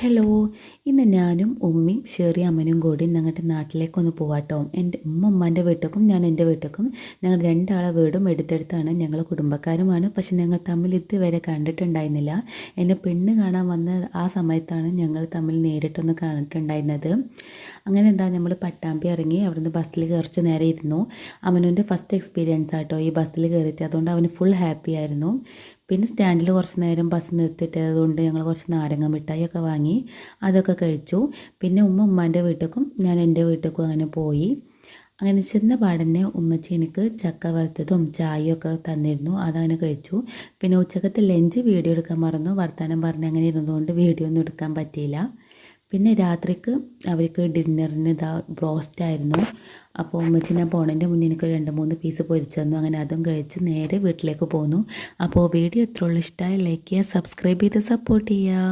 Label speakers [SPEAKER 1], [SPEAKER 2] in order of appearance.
[SPEAKER 1] Hello, ഇന്ന് ഞാനും ഉമ്മയും ഷെറി അമ്മനും കൂടി ഞങ്ങളുടെ നാട്ടിലേക്കൊന്ന് പോവാട്ടോ. എൻ്റെ ഉമ്മാൻ്റെ വീട്ടിലേക്കും ഞാൻ എൻ്റെ വീട്ടിലേക്കും. ഞങ്ങൾ രണ്ടാളെ വീടും എടുത്തെടുത്താണ്. ഞങ്ങൾ കുടുംബക്കാരുമാണ്. പക്ഷെ ഞങ്ങൾ തമ്മിൽ ഇതുവരെ കണ്ടിട്ടുണ്ടായിരുന്നില്ല. എന്നെ പെണ്ണ് കാണാൻ വന്ന ആ സമയത്താണ് ഞങ്ങൾ തമ്മിൽ നേരിട്ടൊന്ന് കണ്ടിട്ടുണ്ടായിരുന്നത്. അങ്ങനെ നമ്മൾ പട്ടാമ്പി ഇറങ്ങി അവിടുന്ന് ബസ്സിൽ കുറച്ച് നേരം ഇരുന്നു. അമ്മനുൻ്റെ ഫസ്റ്റ് എക്സ്പീരിയൻസ് ആട്ടോ ഈ ബസ്സിൽ കയറിയിട്ട്. അതുകൊണ്ട് അവന് ഫുൾ ഹാപ്പി ആയിരുന്നു. പിന്നെ സ്റ്റാൻഡിൽ കുറച്ച് നേരം ബസ് നിർത്തിയിട്ടതുകൊണ്ട് ഞങ്ങൾ കുറച്ച് നാരങ്ങ മിഠായിയൊക്കെ വാങ്ങി അതൊക്കെ കഴിച്ചു. പിന്നെ ഉമ്മാൻ്റെ വീട്ടിലേക്കും ഞാൻ എൻ്റെ വീട്ടിലേക്കും അങ്ങനെ പോയി. അങ്ങനെ ചെന്ന പാടന്നെ ഉമ്മച്ചി എനിക്ക് ചക്ക വറുത്തതും ചായയും ഒക്കെ തന്നിരുന്നു. അതങ്ങനെ കഴിച്ചു. പിന്നെ ഉച്ചക്കത്തെ ലഞ്ച് വീഡിയോ എടുക്കാൻ മറന്നു. വർത്തമാനം പറഞ്ഞ് അങ്ങനെ ഇരുന്നതുകൊണ്ട് വീഡിയോ ഒന്നും എടുക്കാൻ പറ്റിയില്ല. പിന്നെ രാത്രിക്ക് അവർക്ക് ഡിന്നറിന് ബ്രോസ്റ്റ് ആയിരുന്നു. അപ്പോൾ ഉമ്മച്ചി ഞാൻ പോണതിൻ്റെ മുന്നേ എനിക്ക് 2-3 പീസ് പൊരിച്ചു തന്നു. അങ്ങനെ അതും കഴിച്ച് നേരെ വീട്ടിലേക്ക് പോന്നു. അപ്പോൾ വീഡിയോ എത്ര ഉള്ളൂ ഇഷ്ടമായി ലൈക്ക് ചെയ്യുക, സബ്സ്ക്രൈബ് ചെയ്ത് സപ്പോർട്ട് ചെയ്യുക.